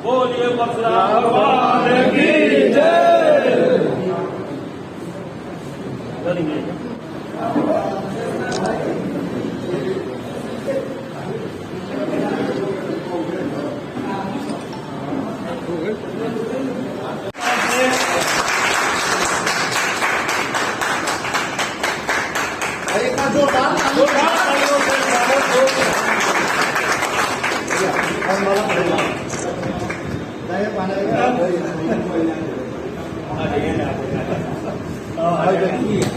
बोलिए परशुराम भगवान की जय।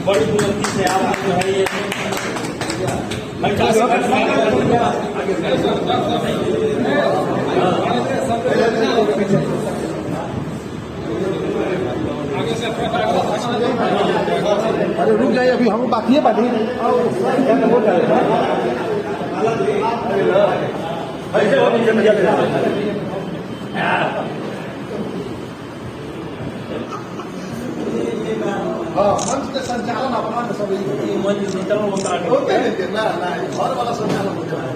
बड़ी बुलंदी से आप जो है ये अरे रुक जाइए, अभी हम बाकी है बाकी मंच के संचालन अपना सब मंच संचालन होता है ना घर वाला संचालन होता है।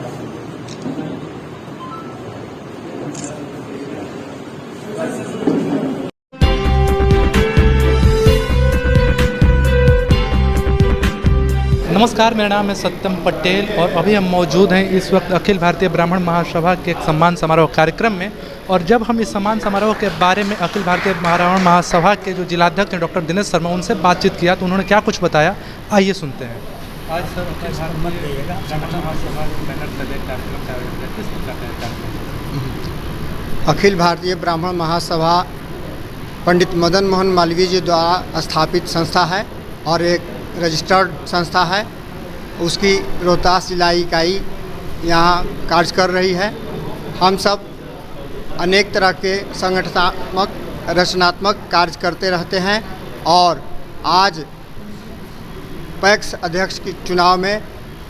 नमस्कार, मेरा नाम है सत्यम पटेल और अभी हम मौजूद हैं इस वक्त अखिल भारतीय ब्राह्मण महासभा के एक सम्मान समारोह कार्यक्रम में। और जब हम इस सम्मान समारोह के बारे में अखिल भारतीय ब्राह्मण महासभा के जो जिलाध्यक्ष हैं डॉक्टर दिनेश शर्मा, उनसे बातचीत किया तो उन्होंने क्या कुछ बताया, आइए सुनते हैं। आज सर अखिल भारतीय ब्राह्मण महासभा पंडित मदन मोहन मालवीय जी द्वारा स्थापित संस्था है और एक रजिस्टर्ड संस्था है। उसकी रोहतास जिला इकाई यहाँ कार्य कर रही है। हम सब अनेक तरह के संगठनात्मक रचनात्मक कार्य करते रहते हैं और आज पैक्स अध्यक्ष के चुनाव में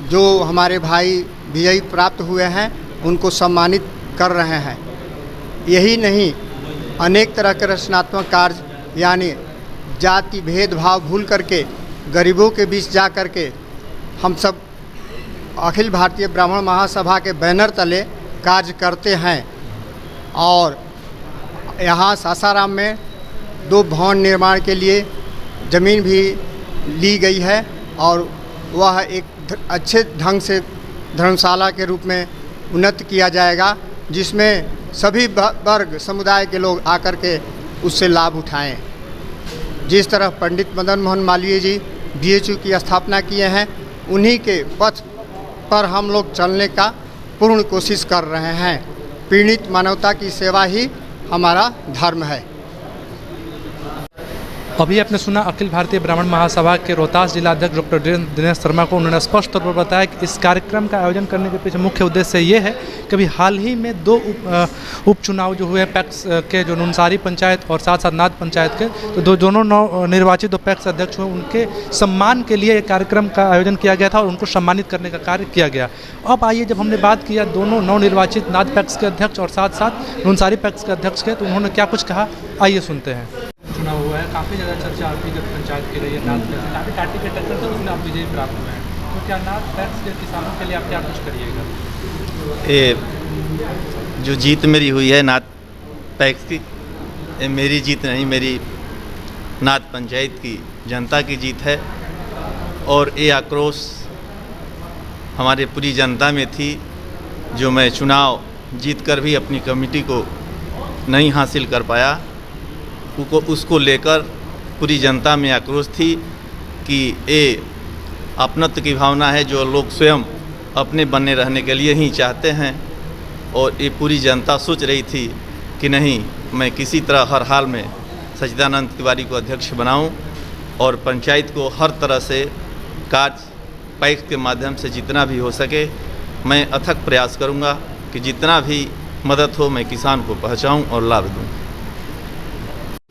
जो हमारे भाई विजयी प्राप्त हुए हैं उनको सम्मानित कर रहे हैं। यही नहीं, अनेक तरह के रचनात्मक कार्य यानी जाति भेदभाव भूल करके गरीबों के बीच जा कर के हम सब अखिल भारतीय ब्राह्मण महासभा के बैनर तले कार्य करते हैं। और यहाँ सासाराम में 2 भवन निर्माण के लिए ज़मीन भी ली गई है और वह एक अच्छे ढंग से धर्मशाला के रूप में उन्नत किया जाएगा, जिसमें सभी वर्ग समुदाय के लोग आकर के उससे लाभ उठाएं। जिस तरह पंडित मदन मोहन मालवीय जी BHU की स्थापना किए हैं, उन्हीं के पथ पर हम लोग चलने का पूर्ण कोशिश कर रहे हैं। पीड़ित मानवता की सेवा ही हमारा धर्म है। अभी आपने सुना अखिल भारतीय ब्राह्मण महासभा के रोहतास जिलाध्यक्ष डॉक्टर दिनेश शर्मा को। उन्होंने स्पष्ट तौर पर बताया कि इस कार्यक्रम का आयोजन करने के पीछे मुख्य उद्देश्य ये है कि अभी हाल ही में 2 उपचुनाव जो हुए पैक्स के, जो नुनसारी पंचायत और साथ साथ नाद पंचायत के, तो दोनों निर्वाचित 2 पैक्स अध्यक्ष हुए, उनके सम्मान के लिए एक कार्यक्रम का आयोजन किया गया था और उनको सम्मानित करने का कार्य किया गया। अब आइए, जब हमने बात किया दोनों नवनिर्वाचित नाद पैक्स के अध्यक्ष और साथ साथ नुनसारी पैक्स के अध्यक्ष के, तो उन्होंने क्या कुछ कहा, आइए सुनते हैं। चुनाव हुआ है, काफ़ी ज़्यादा चर्चा आपकी जब पंचायत की रही है, नाद पैक्स काफ़ी टाटी के टक्कर से उसमें आप विजयी प्राप्त हुए हैं, तो क्या नाद पैक्स के किसानों के लिए आप क्या कुछ करिएगा? ये जो जीत मेरी हुई है नाद पैक्स की, ये मेरी जीत नहीं, मेरी नाद पंचायत की जनता की जीत है। और ये आक्रोश हमारे पूरी जनता में थी, जो मैं चुनाव जीतकर भी अपनी कमेटी को नहीं हासिल कर पाया, उसको लेकर पूरी जनता में आक्रोश थी कि ये अपनत्व की भावना है जो लोग स्वयं अपने बने रहने के लिए ही चाहते हैं। और ये पूरी जनता सोच रही थी कि नहीं, मैं किसी तरह हर हाल में सच्चिदानंद तिवारी को अध्यक्ष बनाऊं और पंचायत को हर तरह से कार्य पैक्स के माध्यम से जितना भी हो सके मैं अथक प्रयास करूंगा कि जितना भी मदद हो मैं किसान को पहुंचाऊं और लाभ दूं।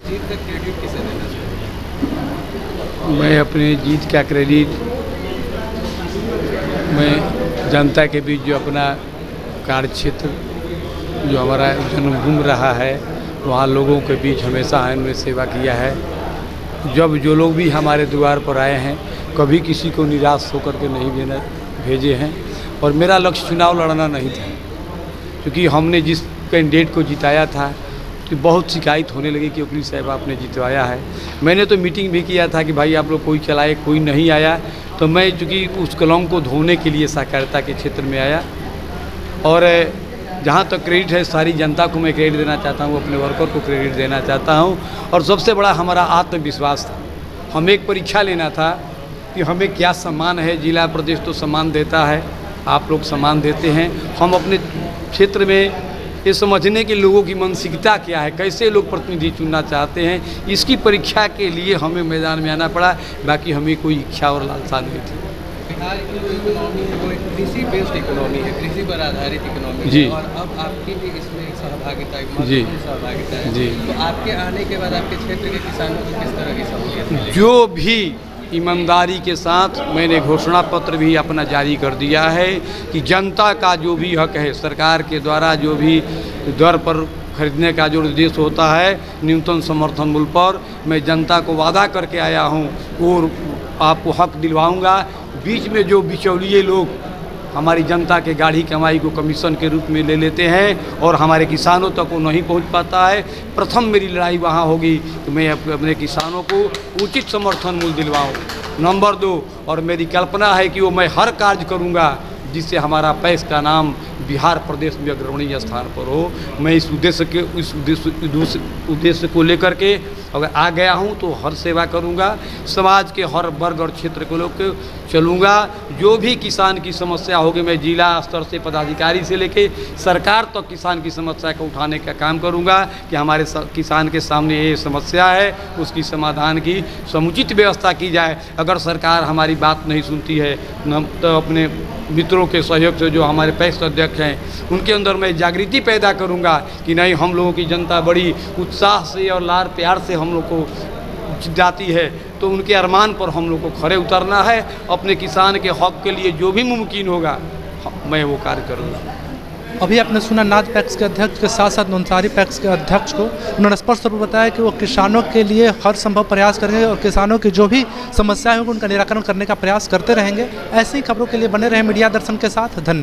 जीत का क्रेडिट किसे देना चाहिए? मैं अपनी जीत का क्रेडिट मैं जनता के बीच जो अपना कार्य क्षेत्र जो हमारा जन्मभूमि रहा है, वहाँ लोगों के बीच हमेशा हमने सेवा किया है जब जो लोग भी हमारे द्वार पर आए हैं कभी किसी को निराश होकर के नहीं भेजे हैं। और मेरा लक्ष्य चुनाव लड़ना नहीं था, क्योंकि हमने जिस कैंडिडेट को जिताया था तो बहुत शिकायत होने लगी कि वकील साहब आपने जितवाया है। मैंने तो मीटिंग भी किया था कि भाई आप लोग कोई चलाए, कोई नहीं आया, तो मैं चूँकि उस कलंक को धोने के लिए सहकारिता के क्षेत्र में आया। और जहाँ तक क्रेडिट है सारी जनता को मैं क्रेडिट देना चाहता हूँ, अपने वर्कर को क्रेडिट देना चाहता हूँ। और सबसे बड़ा हमारा आत्मविश्वास था। हमें एक परीक्षा लेना था कि हमें क्या सम्मान है। जिला प्रदेश तो सम्मान देता है, आप लोग सम्मान देते हैं। हम अपने क्षेत्र में ये समझने के लोगों की मानसिकता क्या है, कैसे लोग प्रतिनिधि चुनना चाहते हैं, इसकी परीक्षा के लिए हमें मैदान में आना पड़ा। बाकी हमें कोई इच्छा और लालसा नहीं थी। बिहार की जो इकोनॉमी है वो एक कृषि बेस्ड इकोनॉमी है, कृषि पर आधारित इकोनॉमी जी। है। और अब आपकी भी इसमें एक सहभागिता, एक जी। महत्वपूर्ण सहभागिता है। जी। तो आपके आने के बाद आपके क्षेत्र के किसानों को किस तरह की सहूलियत मिलेगी? जो भी ईमानदारी के साथ मैंने घोषणा पत्र भी अपना जारी कर दिया है कि जनता का जो भी हक है, सरकार के द्वारा जो भी दर पर खरीदने का जो निर्देश होता है न्यूनतम समर्थन मूल्य पर, मैं जनता को वादा करके आया हूँ और आपको हक दिलवाऊंगा। बीच में जो बिचौलिए लोग हमारी जनता के गाढ़ी कमाई को कमीशन के रूप में ले लेते हैं और हमारे किसानों तक वो नहीं पहुंच पाता है, प्रथम मेरी लड़ाई वहाँ होगी कि मैं अपने किसानों को उचित समर्थन मूल्य दिलवाऊँ। नंबर 2, और मेरी कल्पना है कि वो मैं हर कार्य करूँगा जिससे हमारा पैस का नाम बिहार प्रदेश में अग्रणी स्थान पर हो। मैं इस उद्देश्य को लेकर के अगर आ गया हूं तो हर सेवा करूंगा, समाज के हर वर्ग और क्षेत्र को लोग चलूँगा। जो भी किसान की समस्या होगी मैं जिला स्तर से पदाधिकारी से लेके सरकार तक किसान की समस्या को उठाने का काम करूंगा कि हमारे किसान के सामने ये समस्या है, उसकी समाधान की समुचित व्यवस्था की जाए। अगर सरकार हमारी बात नहीं सुनती है तो अपने मित्रों के सहयोग से जो हमारे पैक्स अध्यक्ष हैं उनके अंदर मैं जागृति पैदा करूंगा कि नहीं, हम लोगों की जनता बड़ी उत्साह से और लाड़ प्यार से हम लोग को जाती है, तो उनके अरमान पर हम लोग को खड़े उतरना है। अपने किसान के हक के लिए जो भी मुमकिन होगा मैं वो कार्य करूँगा। अभी आपने सुना नाथ पैक्स के अध्यक्ष के साथ साथ नौसारी पैक्स के अध्यक्ष को, उन्होंने स्पष्ट तौर पर बताया कि वो किसानों के लिए हर संभव प्रयास करेंगे और किसानों की जो भी समस्याएं होंगी उनका निराकरण करने का प्रयास करते रहेंगे। ऐसी ही खबरों के लिए बने रहे मीडिया दर्शन के साथ। धन्यवाद।